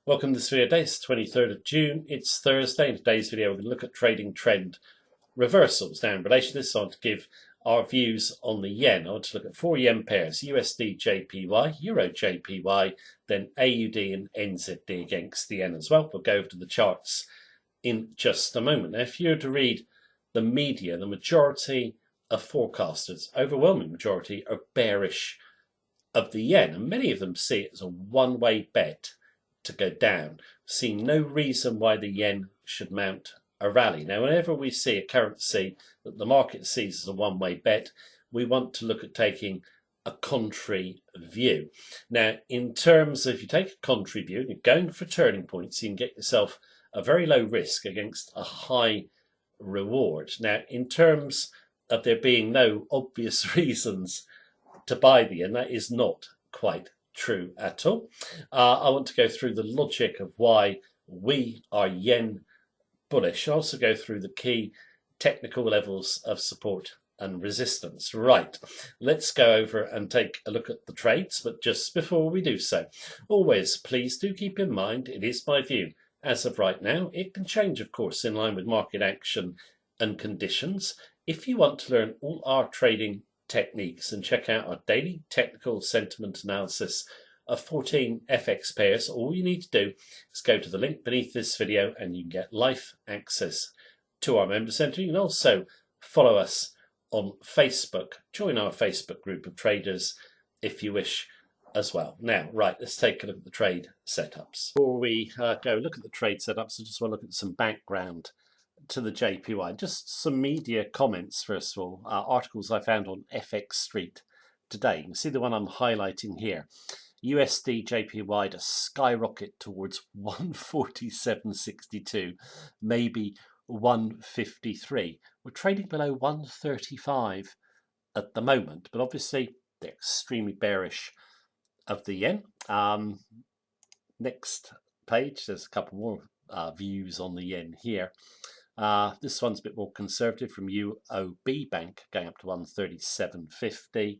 Welcome to this video. Today is 23rd of June. It's Thursday. In today's video, we're going to look at trading trend reversals. Now, in relation to this, I want to give our views on the yen. I want to look at four yen pairs: USD JPY, Euro JPY, then AUD and NZD against the yen as well. We'll go over to the charts in just a moment. Now, if you were to read the media, the majority of forecasters, overwhelming majority, are bearish of the yen, and many of them see it as a one-way bet to go down, see no reason why the yen should mount a rally. Now, whenever we see a currency that the market sees as a one-way bet, we want to look at taking a contrary view. Now, in terms of, if you take a contrary view and you're going for turning points, you can get yourself a very low risk against a high reward. Now, in terms of there being no obvious reasons to buy the yen, that is not quite true at all. I want to go through the logic of why we are yen bullish. I'll also go through the key technical levels of support and resistance. Right, let's go over and take a look at the trades. But just before we do so, always please do keep in mind it is my view as of right now. It can change, of course, in line with market action and conditions. If you want to learn all our trading techniques and check out our daily technical sentiment analysis of 14 FX pairs, all you need to do is go to the link beneath this video and you can get live access to our member center. You can also follow us on Facebook, join our Facebook group of traders if you wish as well. Now, right, let's take a look at the trade setups. Before we go look at the trade setups, I just want to look at some background to the JPY. Just some media comments, first of all, articles I found on FX Street today. You can see the one I'm highlighting here. USD JPY to skyrocket towards 147.62, maybe 153. We're trading below 135 at the moment, but obviously they're extremely bearish of the yen. Next page, there's a couple more views on the yen here. This one's a bit more conservative from UOB Bank, going up to 137.50.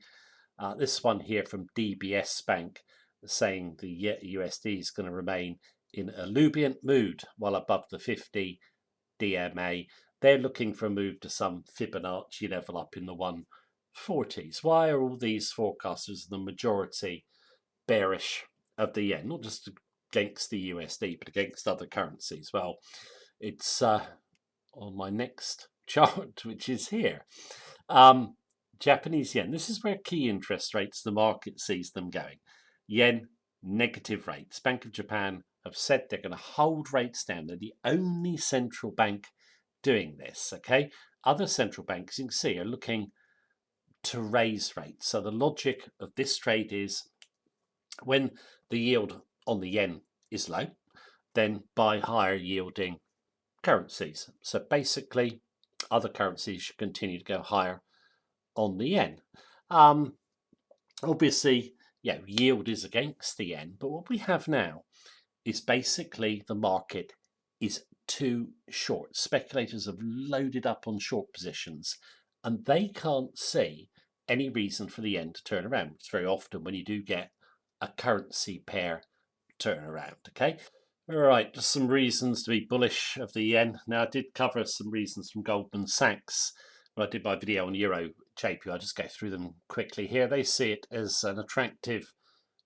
This one here from DBS Bank, saying the USD is going to remain in a ebullient mood while above the 50 DMA. They're looking for a move to some Fibonacci level up in the 140s. Why are all these forecasters, the majority, bearish of the yen? Not just against the USD, but against other currencies. Well, it's on my next chart, which is here. Japanese yen. This is where key interest rates, the market sees them going. Yen, negative rates. Bank of Japan have said they're going to hold rates down. They're the only central bank doing this, okay? Other central banks, you can see, are looking to raise rates. So the logic of this trade is when the yield on the yen is low, then buy higher yielding currencies. So basically, other currencies should continue to go higher on the yen. Obviously, yield is against the yen, but what we have now is basically the market is too short. Speculators have loaded up on short positions and they can't see any reason for the yen to turn around. It's very often when you do get a currency pair turn around, okay? All right, just some reasons to be bullish of the yen. Now, I did cover some reasons from Goldman Sachs when I did my video on Euro JPY. I'll just go through them quickly here. They see it as an attractive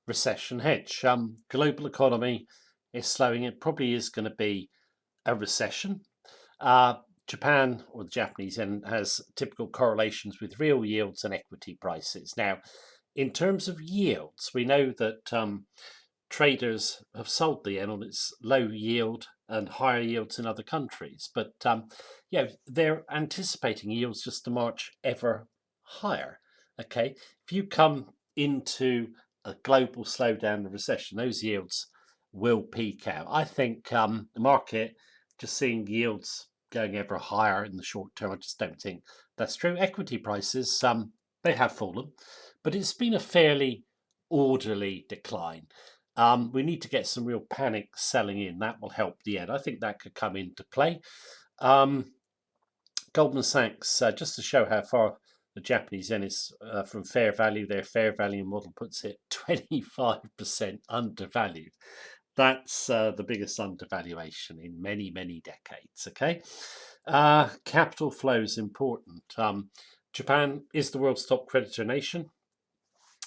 recession hedge. Global economy is slowing. It probably is going to be a recession. Japan, or the Japanese yen, has typical correlations with real yields and equity prices. Now, in terms of yields, we know that traders have sold the yen on its low yield and higher yields in other countries. But they're anticipating yields just to march ever higher. Okay, if you come into a global slowdown and recession, those yields will peak out. I think the market just seeing yields going ever higher in the short term, I just don't think that's true. Equity prices, they have fallen, but it's been a fairly orderly decline. We need to get some real panic selling in. That will help the yen. I think that could come into play. Goldman Sachs, just to show how far the Japanese yen is from fair value, their fair value model puts it 25% undervalued. That's the biggest undervaluation in many, many decades. Okay. Capital flow is important. Japan is the world's top creditor nation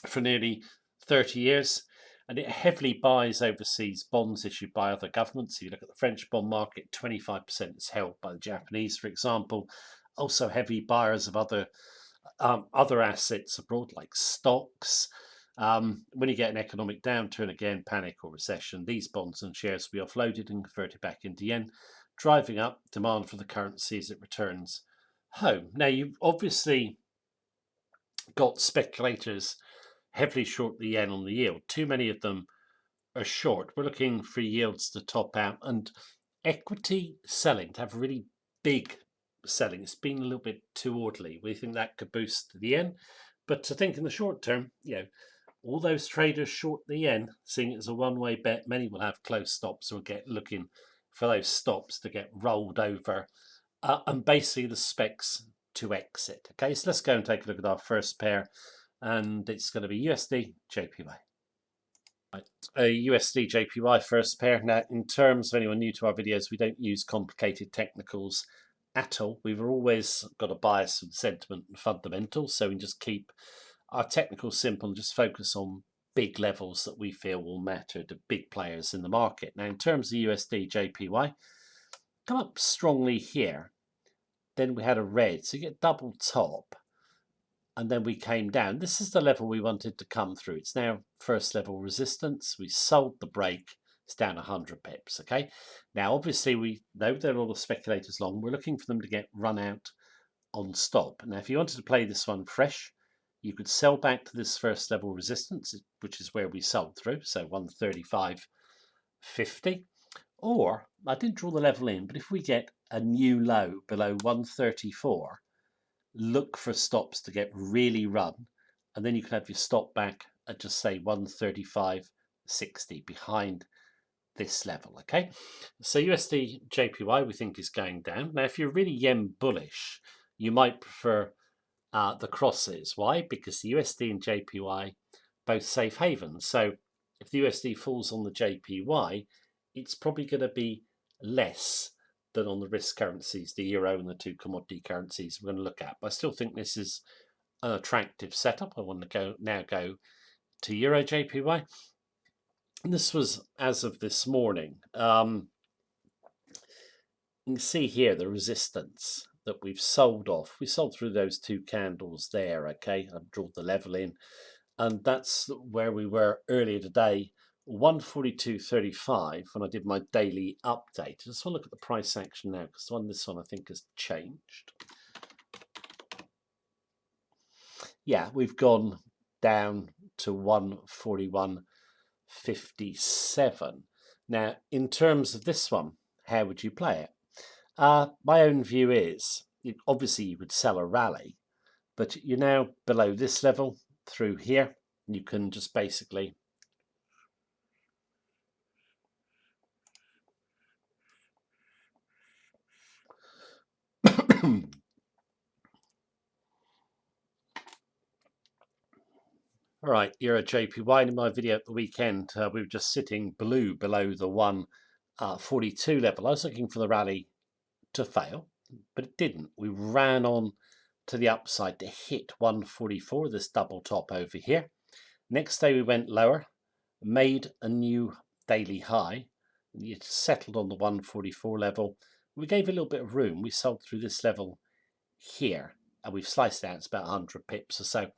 for nearly 30 years, and it heavily buys overseas bonds issued by other governments. If you look at the French bond market, 25% is held by the Japanese, for example. Also, heavy buyers of other assets abroad, like stocks. When you get an economic downturn, again, panic or recession, these bonds and shares will be offloaded and converted back into yen, driving up demand for the currency as it returns home. Now, you've obviously got speculators heavily short the yen on the yield. Too many of them are short. We're looking for yields to top out and equity selling to have really big selling. It's been a little bit too orderly. We think that could boost the yen. But to think in the short term, all those traders short the yen, seeing it as a one-way bet, many will have close stops or get looking for those stops to get rolled over and basically the specs to exit. Okay, so let's go and take a look at our first pair, and it's going to be USD JPY. Right, a USD JPY first pair. Now, in terms of anyone new to our videos, we don't use complicated technicals at all. We've always got a bias of sentiment and fundamentals, so we can just keep our technicals simple and just focus on big levels that we feel will matter to big players in the market. Now, in terms of USD JPY, come up strongly here. Then we had a red, so you get double top, and then we came down. This is the level we wanted to come through. It's now first level resistance. We sold the break. It's down 100 pips. Okay. Now, obviously, we know there are a lot of speculators long. We're looking for them to get run out on stop. Now, if you wanted to play this one fresh, you could sell back to this first level resistance, which is where we sold through, so 135.50. Or, I didn't draw the level in, but if we get a new low below 134, look for stops to get really run, and then you can have your stop back at just say 135.60 behind this level. Okay, so USD JPY we think is going down. Now, if you're really yen bullish, you might prefer the crosses. Why? Because the USD and JPY both safe havens. So if the USD falls on the JPY, it's probably going to be less than on the risk currencies, the euro and the two commodity currencies we're going to look at. But I still think this is an attractive setup. I want to go to euro JPY. And this was as of this morning. You can see here the resistance that we've sold off. We sold through those two candles there. Okay, I've drawn the level in, and that's where we were earlier today, 142.35 when I did my daily update. I just want to look at the price action now, because this one I think has changed. Yeah, we've gone down to 141.57. Now, in terms of this one, how would you play it? My own view is, obviously you could sell a rally, but you're now below this level through here. You can just basically all right, you're at JPY. In my video at the weekend, we were just sitting blue below the 142 level. I was looking for the rally to fail, but it didn't. We ran on to the upside to hit 144, this double top over here. Next day we went lower, made a new daily high. It settled on the 144 level. We gave a little bit of room. We sold through this level here, and we've sliced out. It's about 100 pips or so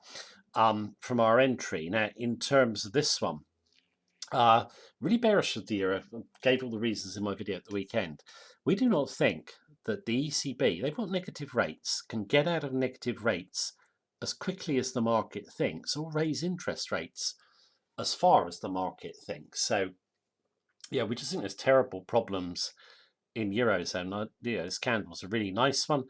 from our entry. Now, in terms of this one, really bearish of the euro. Gave all the reasons in my video at the weekend. We do not think that the ECB, they've got negative rates, can get out of negative rates as quickly as the market thinks, or raise interest rates as far as the market thinks. So, yeah, we just think there's terrible problems in Eurozone. This candle's a really nice one.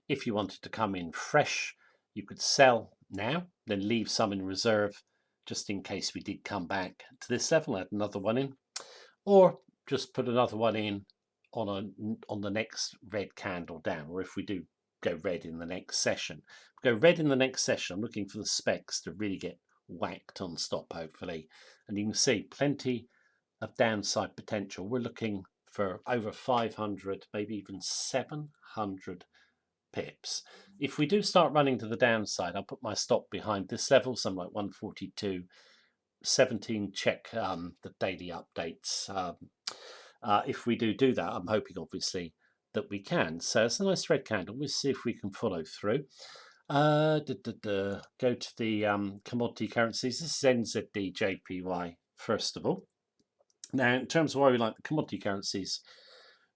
If you wanted to come in fresh, you could sell now, then leave some in reserve just in case we did come back to this level, add another one in, or just put another one in on the next red candle down, or if we do go red in the next session. If we go red in the next session, I'm looking for the specs to really get whacked on stop, hopefully. And you can see plenty of downside potential. We're looking for over 500, maybe even 700 pips. If we do start running to the downside, I'll put my stop behind this level, something like 142.17. Check the daily updates. If we do that, I'm hoping obviously that we can. So it's a nice red candle. We'll see if we can follow through. Go to the commodity currencies. This is NZD JPY first of all. Now, in terms of why we like the commodity currencies,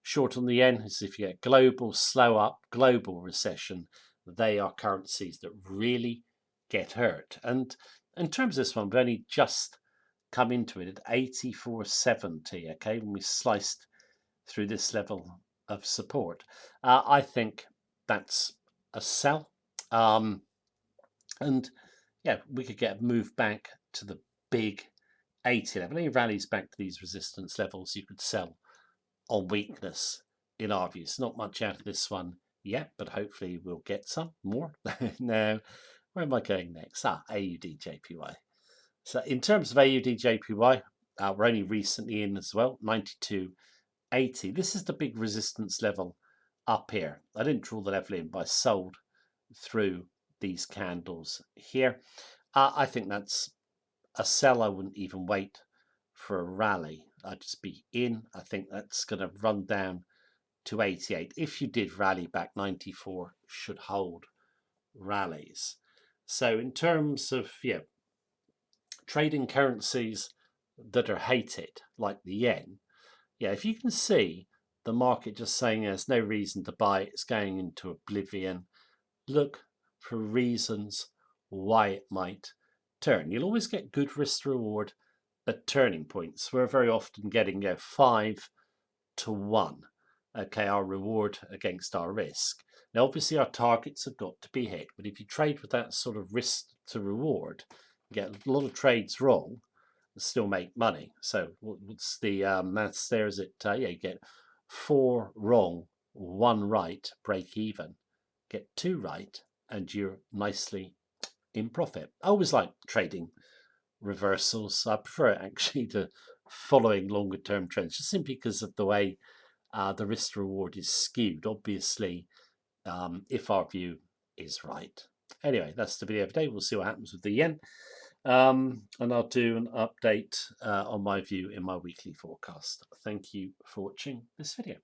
short on the yen is if you get global slow up, global recession, they are currencies that really get hurt. And in terms of this one, we've only just come into it at 84.70, okay, when we sliced through this level of support. I think that's a sell. And yeah, we could get a move back to the big 80 level. Any rallies back to these resistance levels, you could sell on weakness in our view. It's not much out of this one yet, but hopefully we'll get some more. Now, where am I going next? AUD JPY. So in terms of AUD JPY, we're only recently in as well, 92.80. This is the big resistance level up here. I didn't draw the level in, but I sold through these candles here. I think that's a sell. I wouldn't even wait for a rally. I'd just be in. I think that's going to run down to 88. If you did rally back, 94 should hold rallies. So in terms of trading currencies that are hated, like the yen, if you can see the market just saying there's no reason to buy, it's going into oblivion, look for reasons why it might turn. You'll always get good risk to reward at turning points. We're very often getting 5 to 1. Okay, our reward against our risk. Now, obviously, our targets have got to be hit, but if you trade with that sort of risk to reward, you get a lot of trades wrong and still make money. So, what's the maths there? Is it, you get 4 wrong, 1 right, break even. Get 2 right, and you're nicely in profit. I always like trading reversals. I prefer it actually to following longer term trends, just simply because of the way the risk to reward is skewed, obviously, if our view is right. Anyway, that's the video of the day. We'll see what happens with the yen. And I'll do an update on my view in my weekly forecast. Thank you for watching this video.